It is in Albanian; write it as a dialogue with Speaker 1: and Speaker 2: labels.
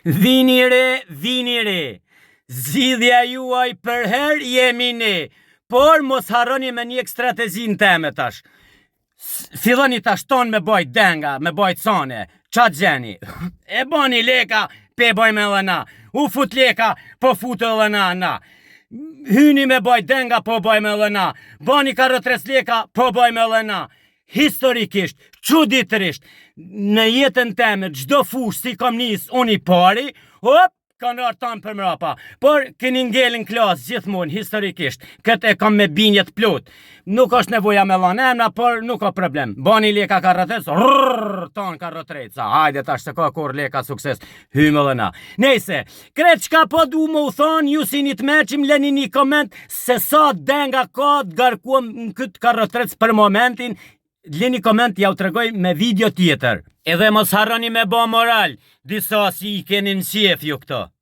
Speaker 1: Vini re, zgjidhja juaj për herë jemi ne, por mos harroni me një strategjin teme tash. Filloni tash ton me bajt denga, me bajt sane, qa gjeni? E bani leka, pe baj me dhe na, u fut leka, po fut edhe na. Hyni me bajt denga, po baj me dhe na, bani 43 leka, po baj me dhe na. Historikisht, çuditërisht, në jetën teme, çdo fush si kam nis unë I pari, hop, kanë arë tanë për mrapa. Por keni ngelin klasë gjithmonë, historikisht, këtë e kam me binjet plot. Nuk është nevoja me lanë emna, por nuk ka problem. Bani leka 43, tanë 43, hajde tash se ka kur leka sukses, hymë dhe na. Nejse, kretë qka po du më u thonë, ju si një të meqim, leni një koment se sa denga ka të garkuam në këtë 43 për momentin. Leni koment, ja u tregoj me video tjetër. Edhe mos harroni me ba moral, disa si I keni në qef ju këto.